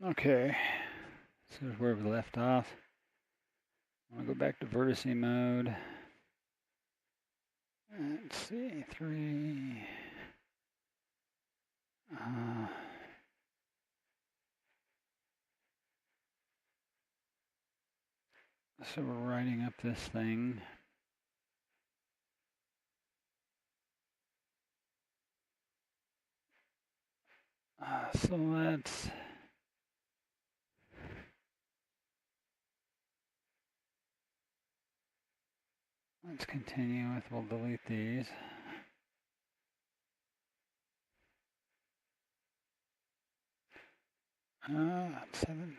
Okay, so here's where we left off. I'm gonna go back to vertice mode. Let's see, 3. So we're writing up this thing. So let's continue with, we'll delete these. 7.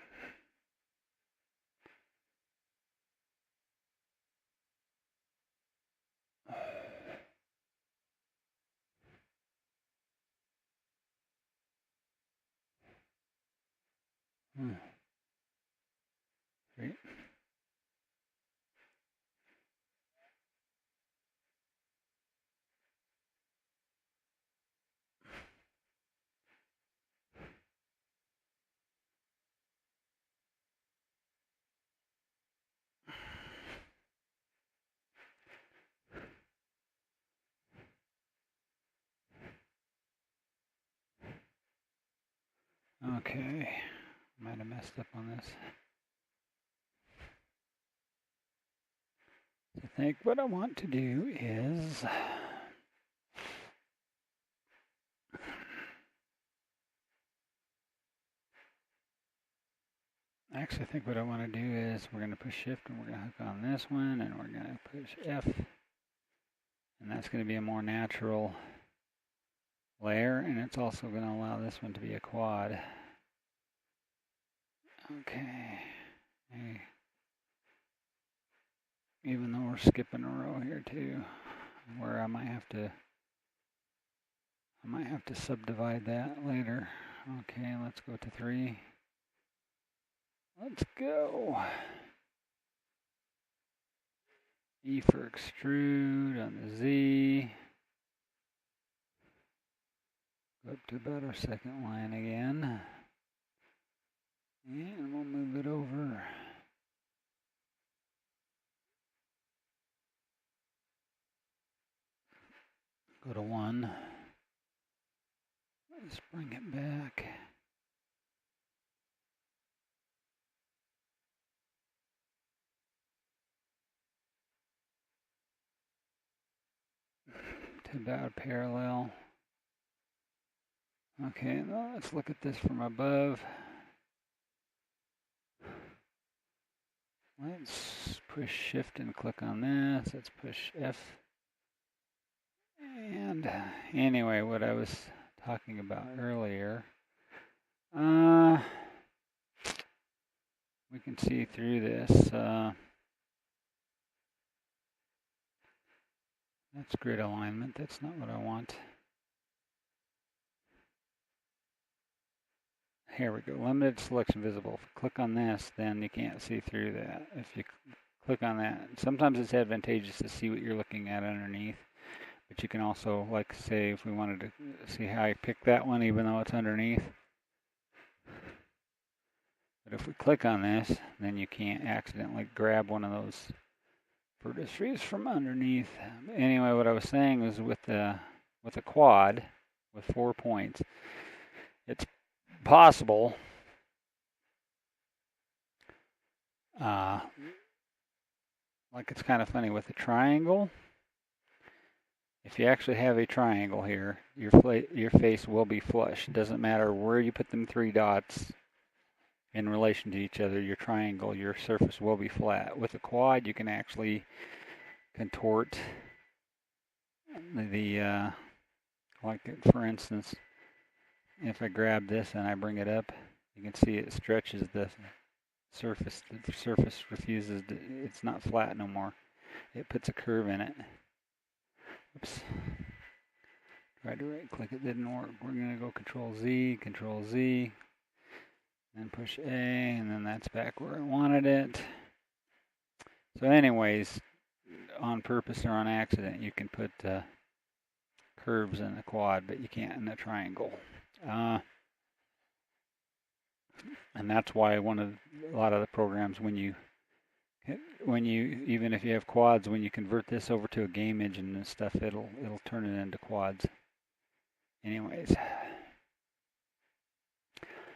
Great. Okay, might have messed up on this. I think what I want to do is actually, I think what I want to do is we're going to push shift and we're going to hook on this one and we're going to push F. And that's going to be a more natural layer, and it's also going to allow this one to be a quad. Okay. Even though we're skipping a row here too, where I might have to subdivide that later. Okay, let's go to 3. Let's go. E for extrude on the Z. Go up to about our second line again. And we'll move it over. Go to 1. Let's bring it back. To about parallel. Okay, now let's look at this from above. Let's push shift and click on this. Let's push F. And anyway, what I was talking about earlier, we can see through this. That's grid alignment. That's not what I want. Here we go. Limited selection visible. If you click on this, then you can't see through that. If you click on that, sometimes it's advantageous to see what you're looking at underneath. But you can also, like, say, if we wanted to see how I pick that one, even though it's underneath. But if we click on this, then you can't accidentally grab one of those vertices from underneath. Anyway, what I was saying was with a quad with 4 points, it's possible like it's kind of funny with a triangle. If you actually have a triangle here, your face will be flush. It doesn't matter where you put them 3 dots in relation to each other, your triangle, your surface will be flat. With a quad, you can actually contort the, like for instance, if I grab this and I bring it up, you can see it stretches the surface. The surface refuses to, it's not flat no more. It puts a curve in it. Oops. Tried to right click, it didn't work. We're going to go Control Z, then push A, and then that's back where I wanted it. So anyways, on purpose or on accident, you can put curves in a quad, but you can't in a triangle. And that's why a lot of the programs, even if you have quads, when you convert this over to a game engine and stuff, it'll turn it into quads. Anyways,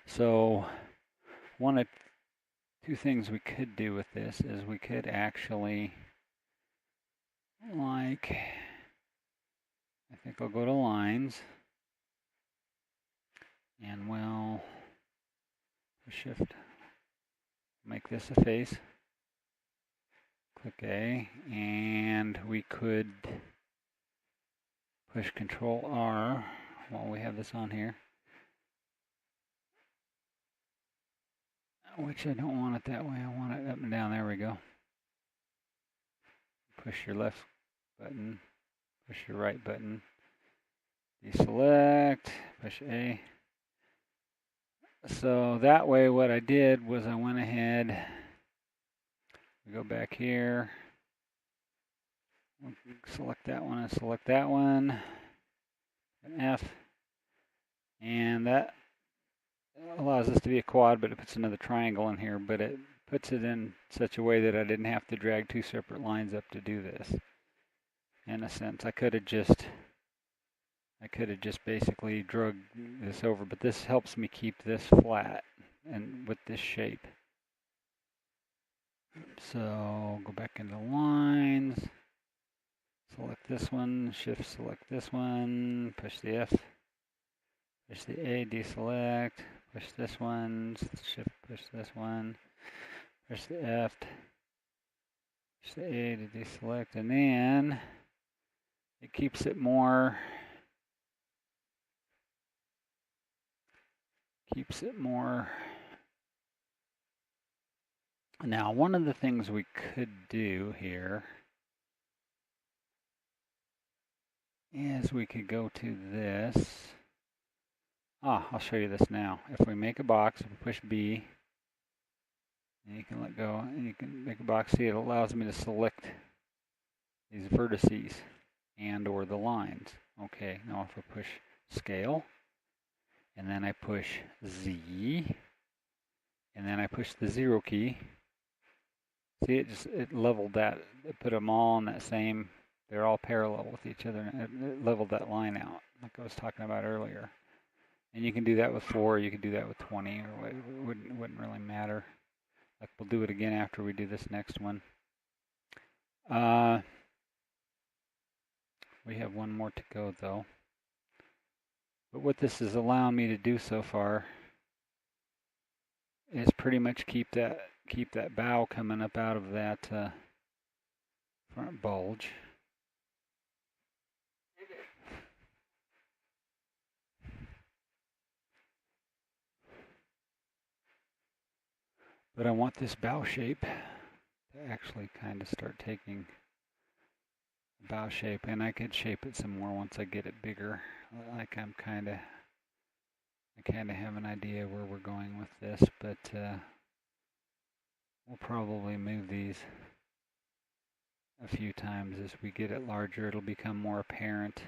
so one of two things we could do with this is we could actually, like, I think I'll go to lines, and we'll shift, make this a face, click A, and we could push Control R while we have this on here, which I don't want it that way. I want it up and down. There we go. Push your left button, push your right button, deselect, push A. So that way what I did was I went ahead, we go back here, select that one and select that one, an F, and that allows this to be a quad, but it puts another triangle in here, but it puts it in such a way that I didn't have to drag two separate lines up to do this. In a sense, I could have just basically drug this over, but this helps me keep this flat and with this shape. So go back into lines, select this one, shift select this one, push the F, push the A, deselect, push this one, shift push this one, push the F, push the A to deselect, and then it keeps it more Now, one of the things we could do here is we could go to this. I'll show you this now. If we make a box, if we push B, and you can let go, and you can make a box. See, it allows me to select these vertices and or the lines. Okay, now if I push scale, and then I push Z, and then I push the 0 key, see, it leveled that. It put them all on that same, they're all parallel with each other, and it leveled that line out, like I was talking about earlier. And you can do that with 4, you can do that with 20, or it wouldn't really matter. Like, we'll do it again after we do this next one. We have one more to go, though. But what this is allowing me to do so far is pretty much keep that bow coming up out of that front bulge. But I want this bow shape to actually kind of start taking bow shape, and I could shape it some more once I get it bigger. Like I kind of have an idea where we're going with this, but we'll probably move these a few times as we get it larger. It'll become more apparent.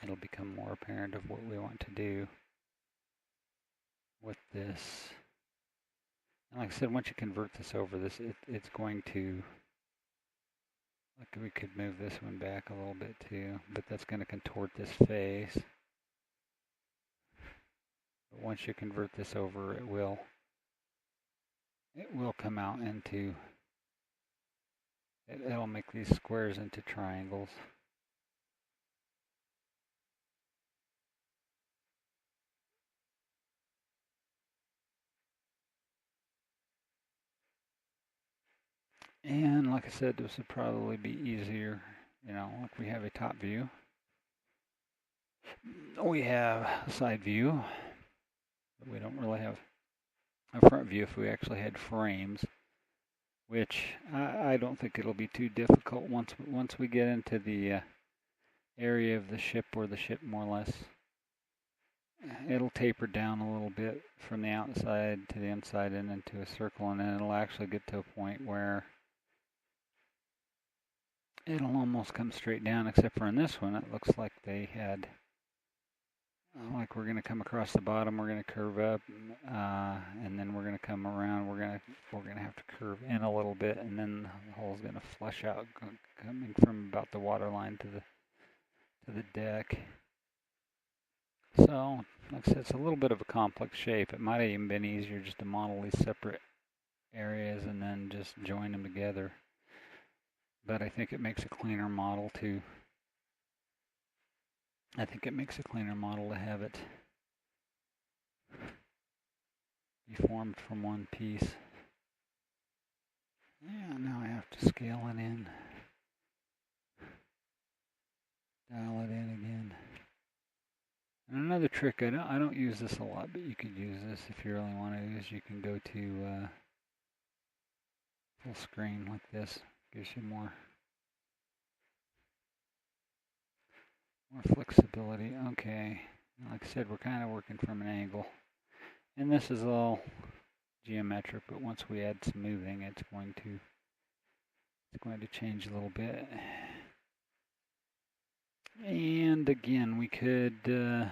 It'll become more apparent of what we want to do with this. And like I said, once you convert this over, it's going to, like, we could move this one back a little bit too, but that's going to contort this face. But once you convert this over, it will come out into, it'll make these squares into triangles. And like I said, this would probably be easier, like we have a top view. We have a side view, but we don't really have a front view if we actually had frames, which I don't think it'll be too difficult once we get into the area of the ship where the ship more or less, it'll taper down a little bit from the outside to the inside and into a circle, and then it'll actually get to a point where it'll almost come straight down, except for in this one, it looks like they had like we're going to come across the bottom, we're going to curve up, and then we're going to come around. We're going to have to curve in a little bit, and then the hole's going to flush out, coming from about the water line to the deck. So, like I said, it's a little bit of a complex shape. It might have even been easier just to model these separate areas and then just join them together. But I think it makes a cleaner model too. I think it makes a cleaner model to have it be formed from one piece. Yeah, now I have to scale it in. Dial it in again. And another trick, I don't use this a lot, but you could use this if you really want to, is you can go to full screen like this. Gives you more flexibility. Okay, like I said, we're kind of working from an angle. And this is all geometric, but once we add some moving, it's going to change a little bit. And again, we could either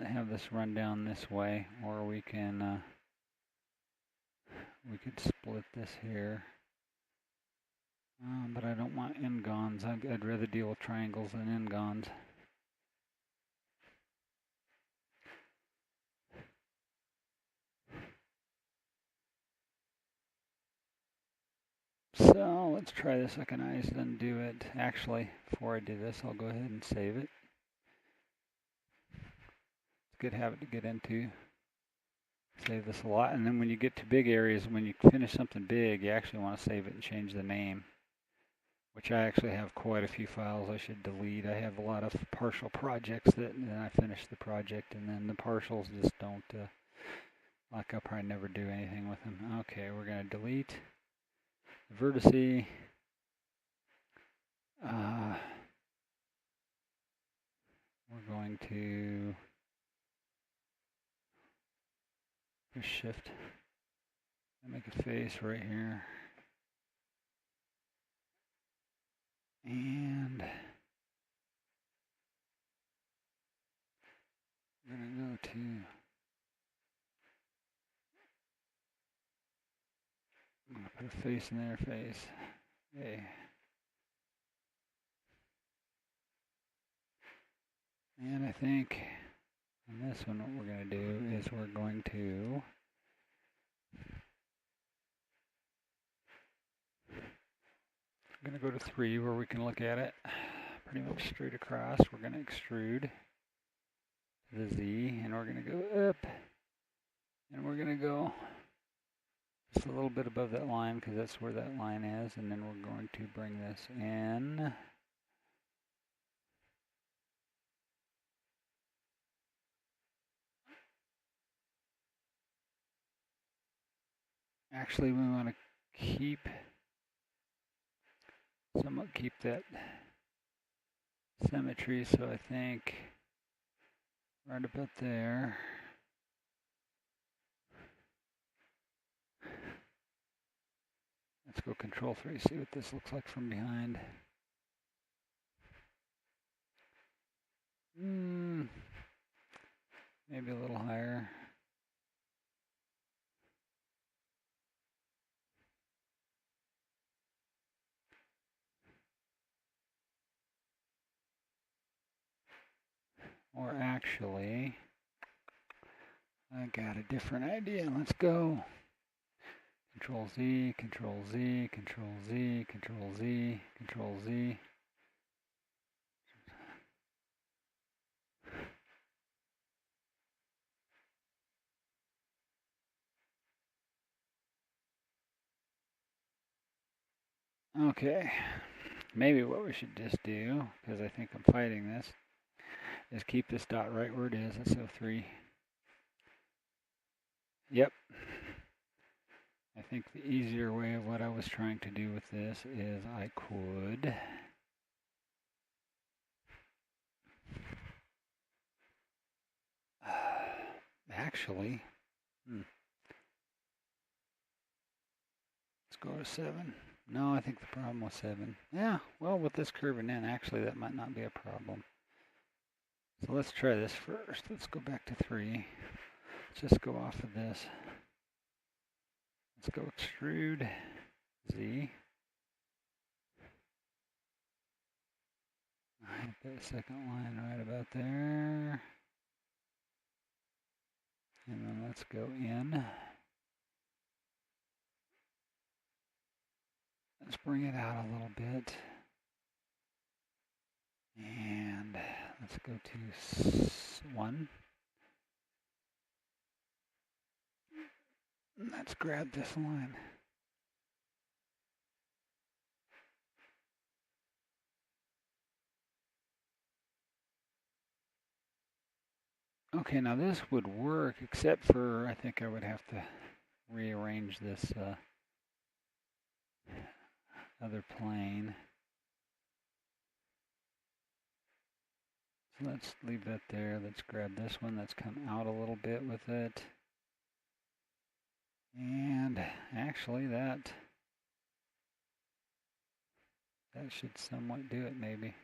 have this run down this way, or we could split this here. But I don't want n-gons. I'd rather deal with triangles than n-gons. So let's try this. I can always undo it. Actually, before I do this, I'll go ahead and save it. It's a good habit to get into. Save this a lot. And then when you get to big areas, when you finish something big, you actually want to save it and change the name, which I actually have quite a few files I should delete. I have a lot of partial projects that then I finish the project, and then the partials just don't, like I'll probably never do anything with them. Okay, we're going to delete the vertice. We're going to push shift and make a face right here. And we're going to go to, I'm going to put a face in their face. Okay. And I think on this one, what we're going to do is we're going to go to 3 where we can look at it pretty much straight across. We're going to extrude the Z, and we're going to go up, and we're going to go just a little bit above that line because that's where that line is, and then we're going to bring this in. Actually, we want to somewhat keep that symmetry, so I think right about there. Let's go Control 3, see what this looks like from behind. Maybe a little higher. Or actually, I got a different idea. Let's go. Control Z, Control Z, Control Z, Control Z, Control Z. Okay, maybe what we should just do, because I think I'm fighting this, is keep this dot right where it is. Let's go 3. Yep. I think the easier way of what I was trying to do with this is I could actually, let's go to 7. No, I think the problem was 7. Yeah, well, with this curving in, actually, that might not be a problem. So let's try this first. Let's go back to 3. Let's just go off of this. Let's go extrude Z. I put a second line right about there. And then let's go in. Let's bring it out a little bit. And let's go to 1. Let's grab this line. Okay, now this would work, except for I think I would have to rearrange this other plane. So let's leave that there. Let's grab this one. Let's come out a little bit with it. And actually that should somewhat do it maybe.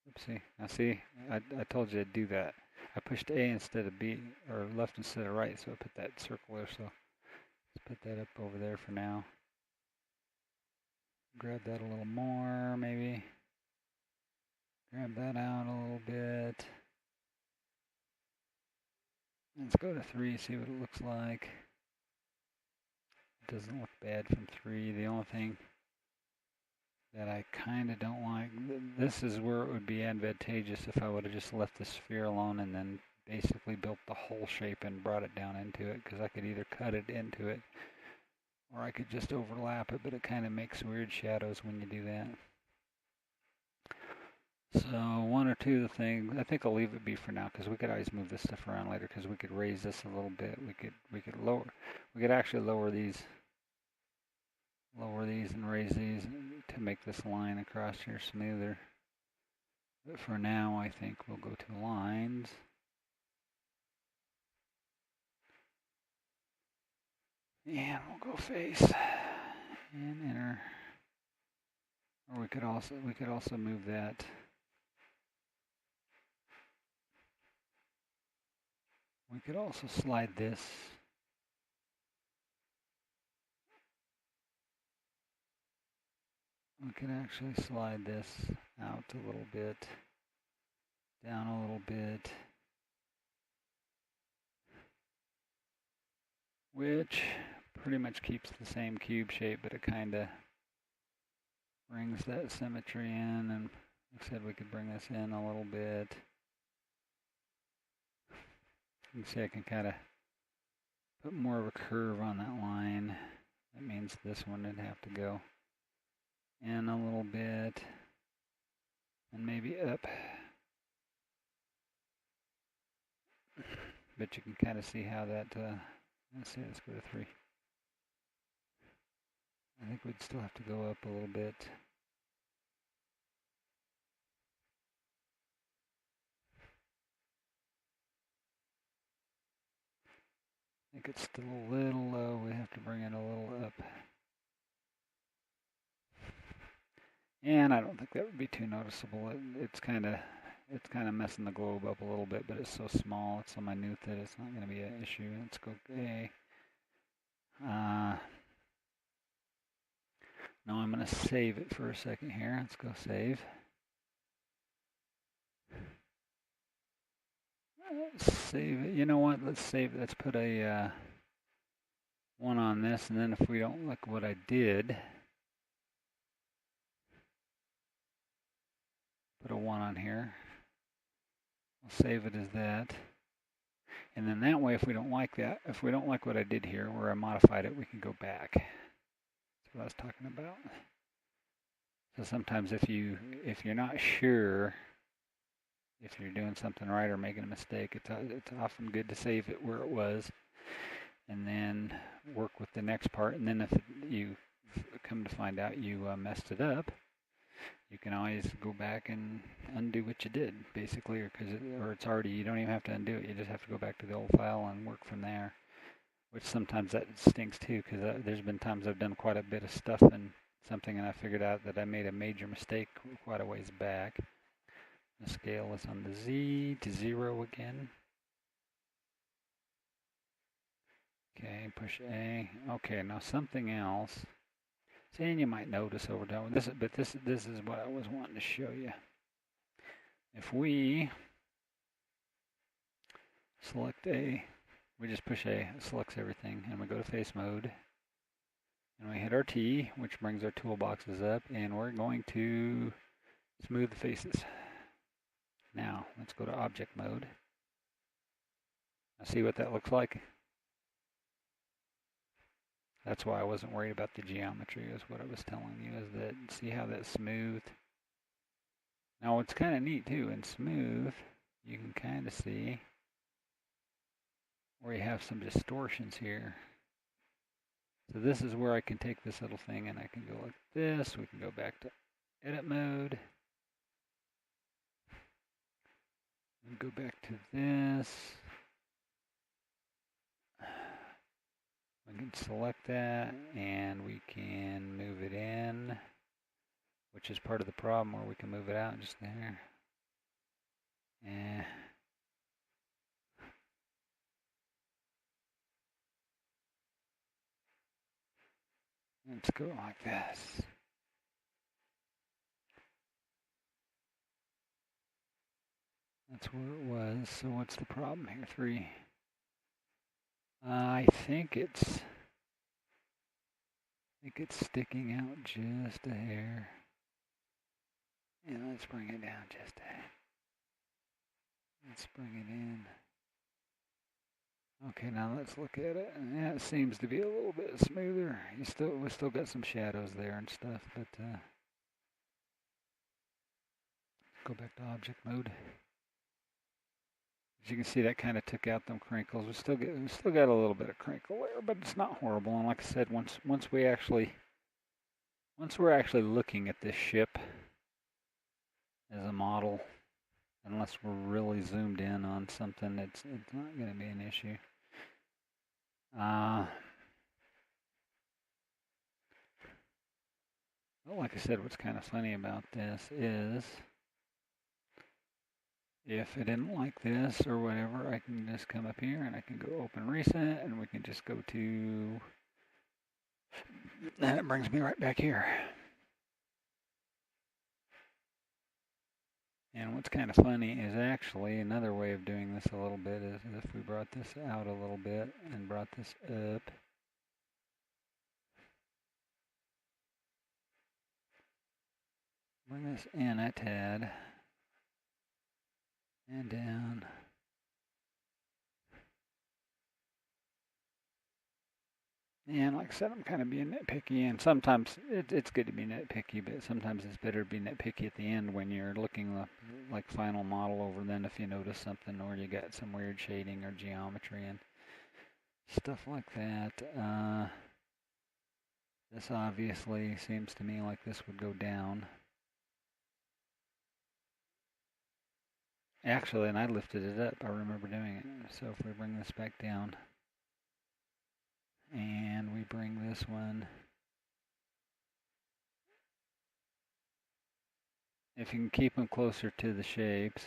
Oopsie. Now see, I told you to do that. I pushed A instead of B, or left instead of right, so I put that circle there. So let's put that up over there for now. Grab that a little more, maybe. Grab that out a little bit. Let's go to 3, see what it looks like. It doesn't look bad from 3. The only thing that I kind of don't like, this is where it would be advantageous if I would have just left the sphere alone and then basically built the whole shape and brought it down into it, because I could either cut it into it or I could just overlap it, but it kind of makes weird shadows when you do that. So 1 or 2 of the things, I think I'll leave it be for now, because we could always move this stuff around later, because we could raise this a little bit. We could actually lower these and raise these to make this line across here smoother. But for now, I think we'll go to lines. And we'll go face and enter. Or we could also move that. We could also slide this. We could actually slide this out a little bit, down a little bit, which pretty much keeps the same cube shape, but it kind of brings that symmetry in. And like I said, we could bring this in a little bit. You can see I can kind of put more of a curve on that line. That means this one would have to go in a little bit and maybe up. But you can kind of see how that, let's see, let's go to 3. I think we'd still have to go up a little bit. I think it's still a little low. We have to bring it a little up. And I don't think that would be too noticeable. It's kind of messing the globe up a little bit, but it's so small, it's so minute that it's not going to be an issue. Let's go A. Now I'm going to save it for a second here. Let's go save. Save it. You know what? Let's save it. Let's put a 1 on this, and then if we don't like what I did, put a 1 on here. We'll save it as that. And then that way, if we don't like that, if we don't like what I did here, where I modified it, we can go back. That's what I was talking about. So sometimes if you're not sure if you're doing something right or making a mistake, it's often good to save it where it was and then work with the next part. And then if you come to find out you messed it up, you can always go back and undo what you did, basically, or it's already, you don't even have to undo it. You just have to go back to the old file and work from there, which sometimes that stinks too, because there's been times I've done quite a bit of stuff in something and I figured out that I made a major mistake quite a ways back. The scale is on the Z to 0 again. Okay, push A. Okay, now something else. See, and you might notice over there. This is what I was wanting to show you. If we select A, we just push A, it selects everything, and we go to face mode, and we hit our T, which brings our toolboxes up, and we're going to smooth the faces. Now, let's go to object mode. Now see what that looks like? That's why I wasn't worried about the geometry, is what I was telling you, is that, see how that's smooth? Now what's kind of neat too, in smooth, you can kind of see where you have some distortions here. So this is where I can take this little thing and I can go like this. We can go back to edit mode. And go back to this. We can select that and we can move it in, which is part of the problem where we can move it out just there. Let's go like this. That's where it was. So what's the problem here? 3. I think it's sticking out just a hair. And let's bring it down just a hair. Let's bring it in. Okay, now let's look at it. Yeah, it seems to be a little bit smoother. We still got some shadows there and stuff, but go back to object mode. As you can see, that kind of took out them crinkles. We still got a little bit of crinkle there, but it's not horrible. And like I said, once we're actually looking at this ship as a model, unless we're really zoomed in on something, it's not going to be an issue. Well, like I said, what's kind of funny about this is, if I didn't like this or whatever, I can just come up here and I can go open recent, and we can just go to, and it brings me right back here. And what's kind of funny is actually another way of doing this a little bit is if we brought this out a little bit and brought this up. Bring this in a tad and down. And like I said, I'm kind of being nitpicky, and sometimes it's good to be nitpicky, but sometimes it's better to be nitpicky at the end when you're looking like final model over then if you notice something or you got some weird shading or geometry and stuff like that. This obviously seems to me like this would go down. Actually, and I lifted it up. I remember doing it. So if we bring this back down, and we bring this one, if you can keep them closer to the shapes.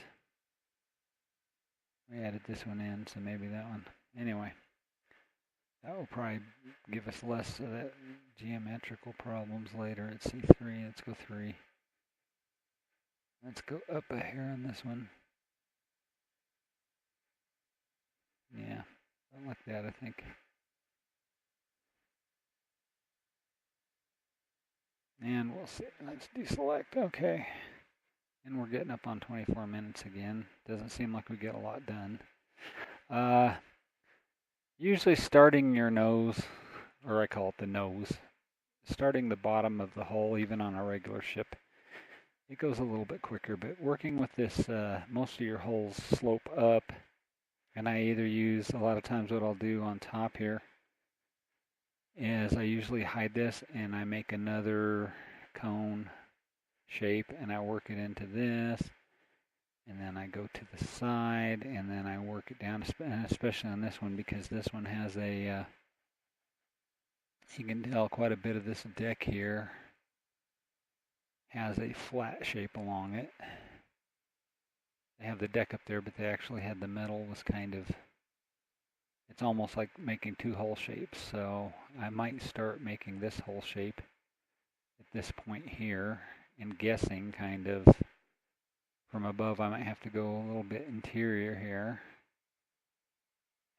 We added this one in, so maybe that one. Anyway, that will probably give us less of that geometrical problems later at C3. Let's go 3. Let's go up a hair on this one. Yeah, I like that, I think. And we'll see. Let's deselect. Okay. And we're getting up on 24 minutes again. Doesn't seem like we get a lot done. Usually starting your nose, or I call it the nose, starting the bottom of the hull, even on a regular ship, it goes a little bit quicker. But working with this, most of your hulls slope up. And I either use, a lot of times what I'll do on top here is I usually hide this and I make another cone shape and I work it into this, and then I go to the side and then I work it down, especially on this one because this one has a, you can tell quite a bit of this deck here has a flat shape along it. they have the deck up there, but they actually had the metal was kind of, it's almost like making two hull shapes. So I might start making this hull shape at this point here, and guessing kind of from above. I might have to go a little bit interior here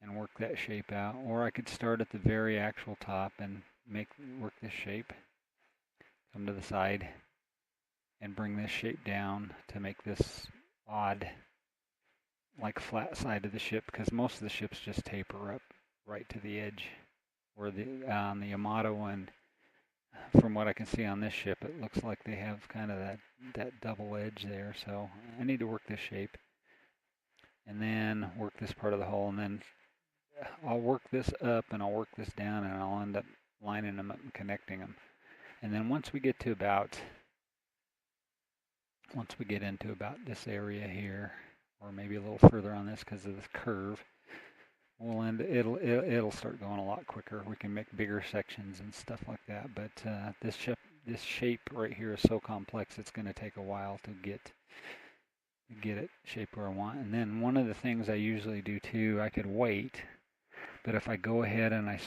and work that shape out, or I could start at the very actual top and work this shape, come to the side and bring this shape down to make this odd, like flat side of the ship, because most of the ships just taper up right to the edge. Where on the Yamato one, from what I can see on this ship, it looks like they have kind of that double edge there. So I need to work this shape, and then work this part of the hull, and then I'll work this up and I'll work this down, and I'll end up lining them up and connecting them. And then once we get into about this area here, or maybe a little further on this because of this curve, it'll start going a lot quicker. We can make bigger sections and stuff like that. But this shape right here is so complex, it's going to take a while to get it shaped where I want. And then one of the things I usually do too, I could wait, but if I go ahead and I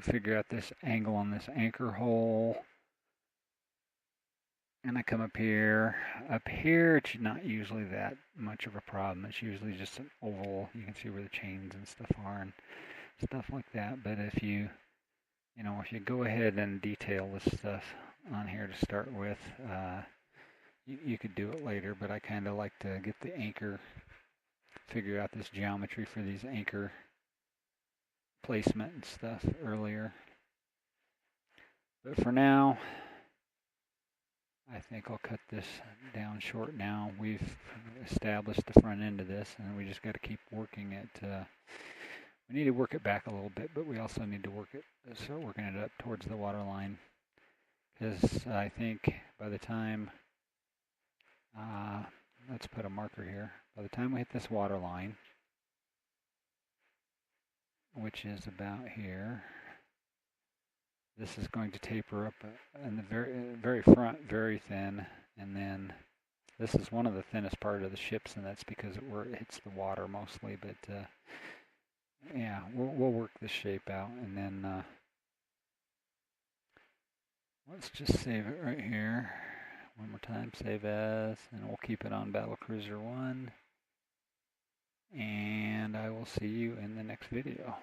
figure out this angle on this anchor hole, and I come up here, it's not usually that much of a problem. It's usually just an oval. You can see where the chains and stuff are and stuff like that. But if you go ahead and detail this stuff on here to start with, you could do it later, but I kind of like to get the anchor, figure out this geometry for these anchor placement and stuff earlier. But for now, I think I'll cut this down short now. We've established the front end of this, and we just got to keep working it. We need to work it back a little bit, but we also need to start working it up towards the water line. Because I think by the time, let's put a marker here. By the time we hit this water line, which is about here, this is going to taper up in the very front, very thin, and then this is one of the thinnest part of the ships, and that's because it hits the water mostly. But yeah, we'll work this shape out, and then let's just save it right here. One more time, save as, and we'll keep it on Battle Cruiser 1. And I will see you in the next video.